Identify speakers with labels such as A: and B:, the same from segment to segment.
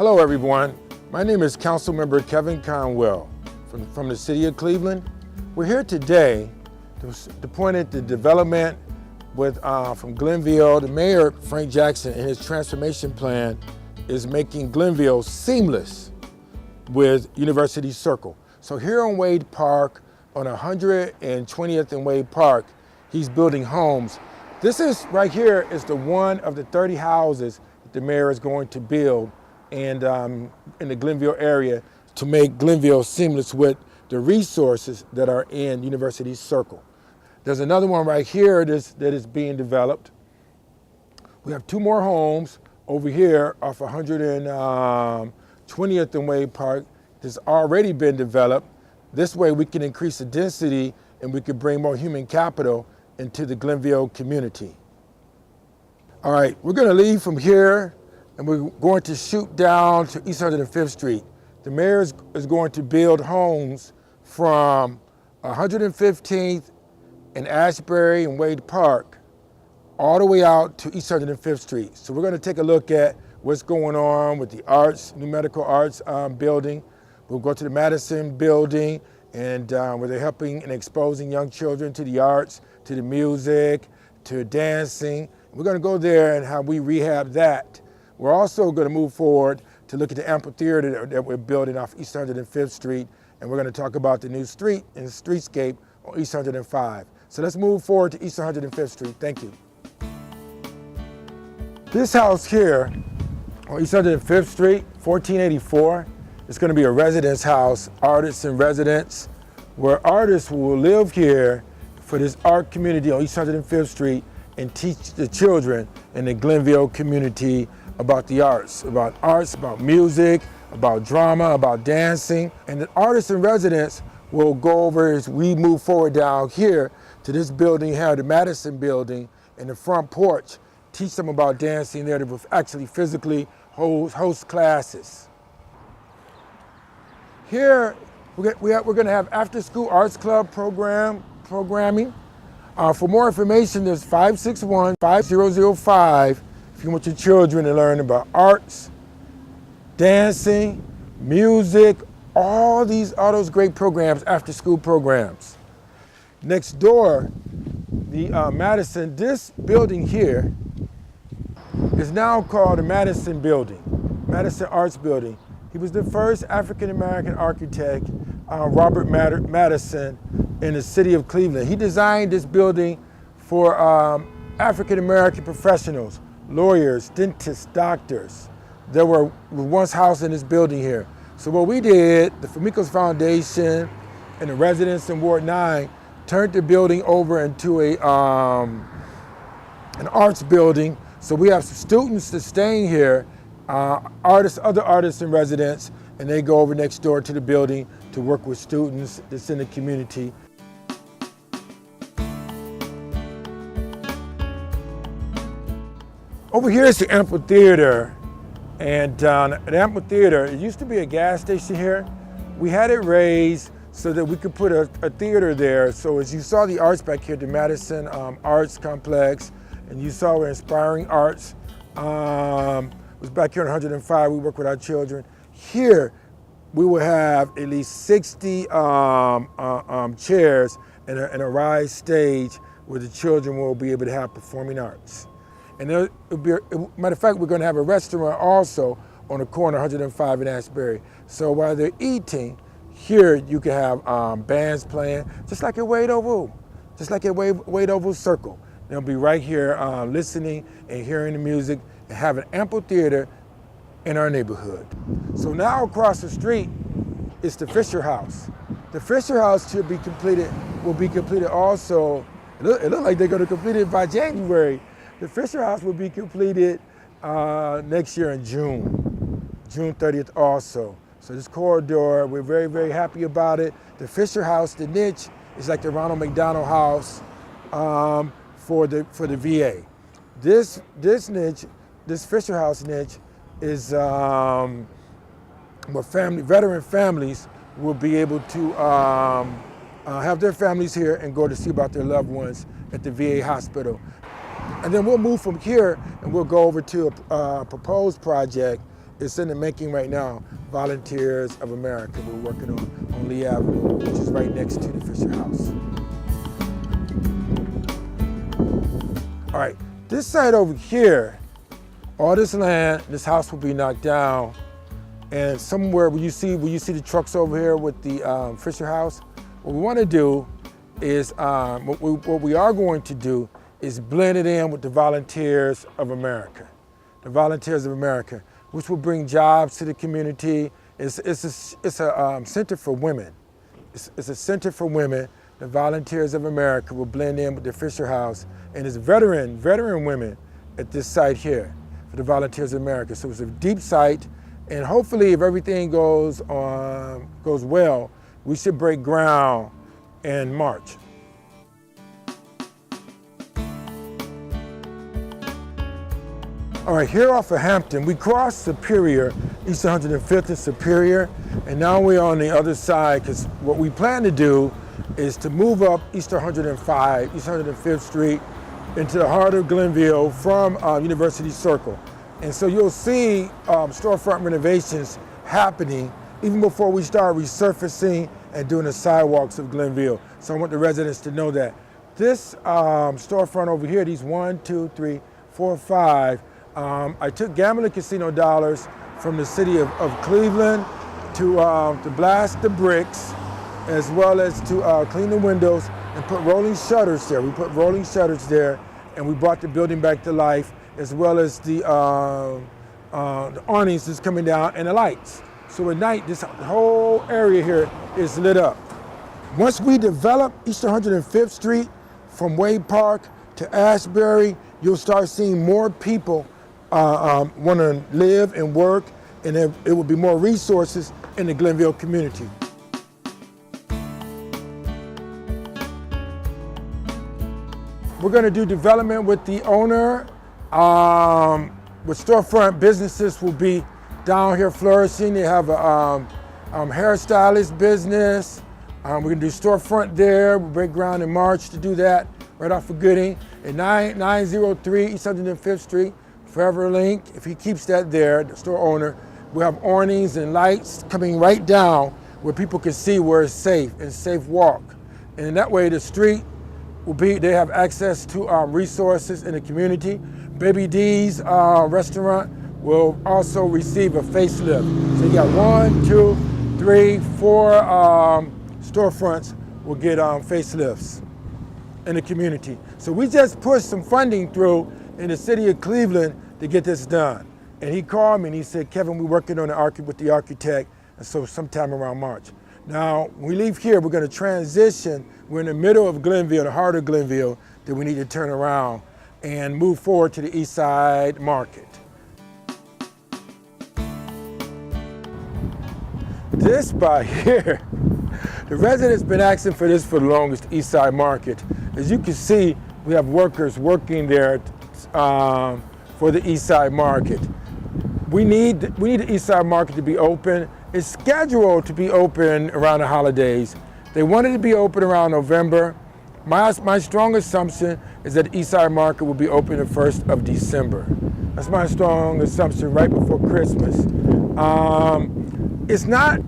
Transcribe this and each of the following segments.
A: Hello everyone, my name is Councilmember Kevin Conwell from the City of Cleveland. We're here today to point at the development from Glenville. The Mayor, Frank Jackson, in his transformation plan is making Glenville seamless with University Circle. So here on Wade Park, on 120th and Wade Park, he's building homes. This is right here is the one of the 30 houses that the mayor is going to build and in the Glenville area to make Glenville seamless with the resources that are in University Circle. There's another one right here that is being developed. We have two more homes over here off 120th and Wade Park that's already been developed. This way we can increase the density and we can bring more human capital into the Glenville community. All right, we're gonna leave from here and we're going to shoot down to East 105th Street. The mayor is going to build homes from 115th and Ashbury and Wade Park all the way out to East 105th Street. So we're gonna take a look at what's going on with the arts, new medical arts building. We'll go to the Madison building and where they're helping and exposing young children to the arts, to the music, to dancing. We're gonna go there and how we rehab that. We're also gonna move forward to look at the amphitheater that we're building off East 105th Street, and we're gonna talk about the new street and the streetscape on East 105. So let's move forward to East 105th Street. Thank you. This house here on East 105th Street, 1484, is gonna be a residence house, artists in residence, where artists will live here for this art community on East 105th Street and teach the children in the Glenville community about the arts, about music, about drama, about dancing. And the artists in residence will go over as we move forward down here to this building here, the Madison building, in the front porch, teach them about dancing there to actually physically host classes. Here, we're gonna have after school arts club programming. For more information, there's 561-5005 if you want your children to learn about arts, dancing, music, all those great programs, after school programs. Next door, the Madison, this building here is now called the Madison Building, Madison Arts Building. He was the first African-American architect, Robert Madison, in the city of Cleveland. He designed this building for African-American professionals, lawyers, dentists, doctors. There were once housed in this building here. So what we did, the Famicos Foundation and the residents in Ward 9 turned the building over into an arts building. So we have students that's staying here, other artists in residence, and they go over next door to the building to work with students that's in the community. Over here is the amphitheater, and the amphitheater, it used to be a gas station here. We had it raised so that we could put a theater there. So as you saw the arts back here, the Madison Arts Complex, and you saw where Inspiring Arts was back here on 105. We work with our children. Here, we will have at least 60 chairs and a rise stage where the children will be able to have performing arts. And matter of fact, we're gonna have a restaurant also on the corner 105 and Ashbury. So while they're eating, here you can have bands playing, just like at Wade Oval, Wade Oval Circle. They'll be right here listening and hearing the music and have an amphitheater in our neighborhood. So now across the street is the Fisher House. The Fisher House will be completed also. It looks like they're gonna complete it by January. The Fisher House will be completed next year in June 30th also. So this corridor, we're very, very happy about it. The Fisher House, the niche, is like the Ronald McDonald House for the VA. This niche, this Fisher House niche, is where veteran families will be able to have their families here and go to see about their loved ones at the VA hospital. And then we'll move from here and we'll go over to a proposed project it's in the making right now. Volunteers of America. We're working on Lee Avenue, which is right next to the Fisher House. All right, this side over here, all this land, this house will be knocked down, and somewhere where you see the trucks over here with the Fisher House, what we want to do is what we are going to do is blend it in with the Volunteers of America. The Volunteers of America, which will bring jobs to the community. It's a center for women. It's a center for women. The Volunteers of America will blend in with the Fisher House, and it's veteran women at this site here for the Volunteers of America. So it's a deep site, and hopefully, if everything goes well, we should break ground in March. All right, here off of Hampton, we crossed Superior, East 105th and Superior, and now we're on the other side, because what we plan to do is to move up East 105, East 105th Street, into the heart of Glenville from University Circle. And so you'll see Storefront Renovations happening even before we start resurfacing and doing the sidewalks of Glenville. So I want the residents to know that. This storefront over here, these 1, 2, 3, 4, 5, I took gambling casino dollars from the city of Cleveland to blast the bricks, as well as to clean the windows and put rolling shutters there. We put rolling shutters there, and we brought the building back to life, as well as the awnings that's coming down and the lights. So at night, this whole area here is lit up. Once we develop East 105th Street from Wade Park to Ashbury, you'll start seeing more people want to live and work, and it will be more resources in the Glenville community. We're going to do development with the owner. With storefront businesses will be down here flourishing. They have a hairstylist business. We're going to do storefront there. We'll break ground in March to do that right off of Gooding. At 903 East 105th Street, Forever Link. If he keeps that there, the store owner, we'll have awnings and lights coming right down where people can see where it's safe and safe walk. And that way the street will be, they have access to resources in the community. Baby D's restaurant will also receive a facelift. So you got 1, 2, 3, 4 storefronts will get facelifts in the community. So we just pushed some funding through in the city of Cleveland to get this done. And he called me and he said, Kevin, we're working on with the architect, and so sometime around March. Now, when we leave here, we're going to transition. We're in the middle of Glenville, the heart of Glenville, that we need to turn around and move forward to the Eastside Market. This by here, the residents been asking for this for the longest, Eastside Market. As you can see, we have workers working there for the Eastside Market. We need the Eastside Market to be open. It's scheduled to be open around the holidays. They wanted to be open around November. My strong assumption is that the Eastside Market will be open the 1st of December. That's my strong assumption, right before Christmas. It's not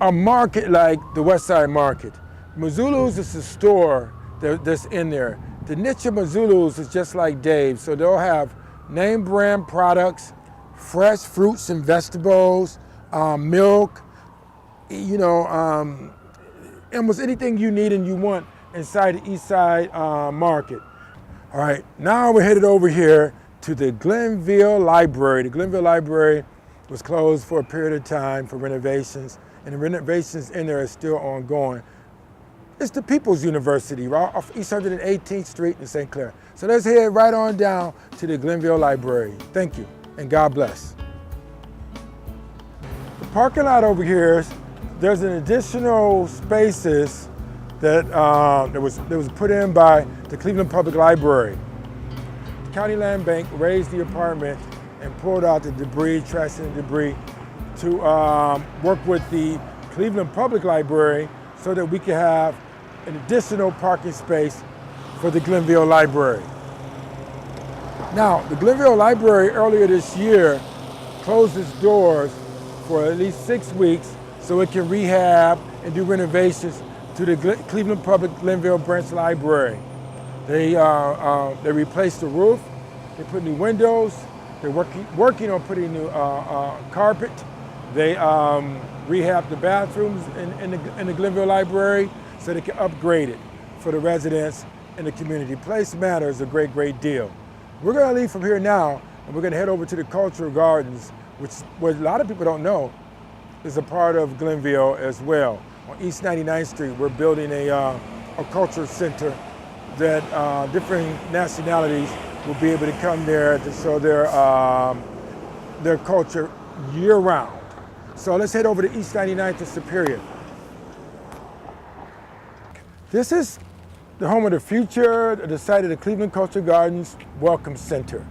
A: a market like the Westside Market. Mazzulu's is a store that's in there. The niche of Mazzulu's is just like Dave's, so they'll have name brand products, fresh fruits and vegetables, milk, almost anything you need and you want inside the Eastside Market. All right, now we're headed over here to the Glenville Library. The Glenville Library was closed for a period of time for renovations, and the renovations in there are still ongoing. It's the People's University, right off East 118th Street in St. Clair. So let's head right on down to the Glenville Library. Thank you, and God bless. The parking lot over here, there's an additional spaces that was put in by the Cleveland Public Library. The County Land Bank raised the apartment and pulled out the debris, trash and debris, to work with the Cleveland Public Library so that we could have an additional parking space for the Glenville Library. Now, the Glenville Library earlier this year closed its doors for at least 6 weeks so it can rehab and do renovations to the Cleveland Public Glenville Branch Library. They replaced the roof, they put new windows, they're working on putting new carpet. They rehabbed the bathrooms in the Glenville Library so they can upgrade it for the residents in the community. Place matters a great deal. We're gonna leave from here now and we're gonna head over to the Cultural Gardens, which what a lot of people don't know is a part of Glenville as well. On East 99th Street, we're building a cultural center that different nationalities will be able to come there to show their culture year-round. So let's head over to East 99th and Superior. This is the home of the future, the site of the Cleveland Cultural Gardens Welcome Center.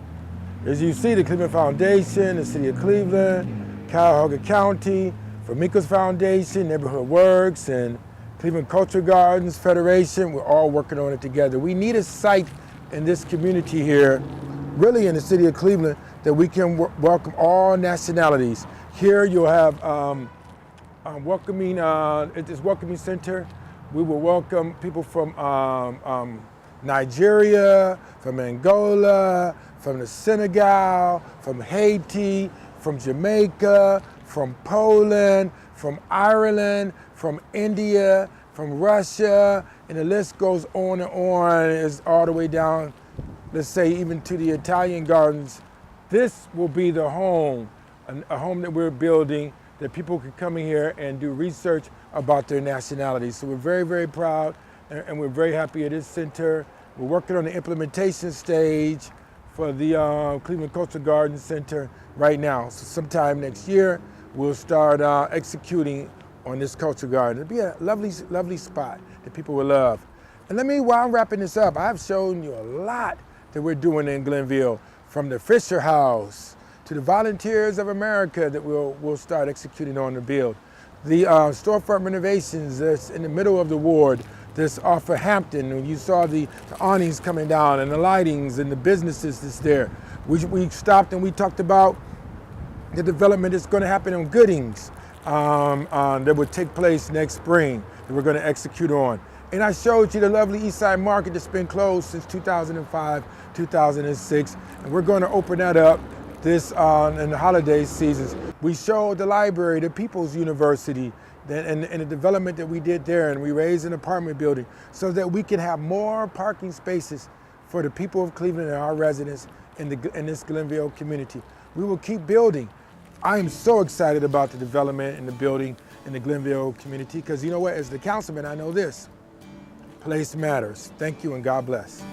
A: As you see, the Cleveland Foundation, the City of Cleveland, Cuyahoga County, Formica's Foundation, Neighborhood Works, and Cleveland Cultural Gardens Federation, we're all working on it together. We need a site in this community here, really in the city of Cleveland, that we can welcome all nationalities. Here you'll have at this welcoming center, we will welcome people from Nigeria, from Angola, from the Senegal, from Haiti, from Jamaica, from Poland, from Ireland, from India, from Russia, and the list goes on and on. It's all the way down, let's say, even to the Italian gardens. This will be the home, a home that we're building that people can come in here and do research about their nationality. So we're very proud and we're very happy at this center. We're working on the implementation stage for the Cleveland Cultural Garden Center right now. So sometime next year, we'll start executing on this cultural garden. It'll be a lovely spot that people will love. And while I'm wrapping this up, I've shown you a lot that we're doing in Glenville, from the Fisher House to the Volunteers of America that we'll start executing on the build. The Storefront Renovations that's in the middle of the ward, that's off of Hampton, when you saw the awnings coming down and the lightings and the businesses that's there. We stopped and we talked about the development that's going to happen on Goodings that would take place next spring that we're going to execute on. And I showed you the lovely Eastside Market that's been closed since 2005, 2006, and we're going to open that up this in the holiday seasons. We showed the library, the People's University, and the development that we did there, and we raised an apartment building so that we can have more parking spaces for the people of Cleveland and our residents in this Glenville community. We will keep building. I am so excited about the development and the building in the Glenville community, because you know what, as the councilman, I know this, place matters. Thank you and God bless.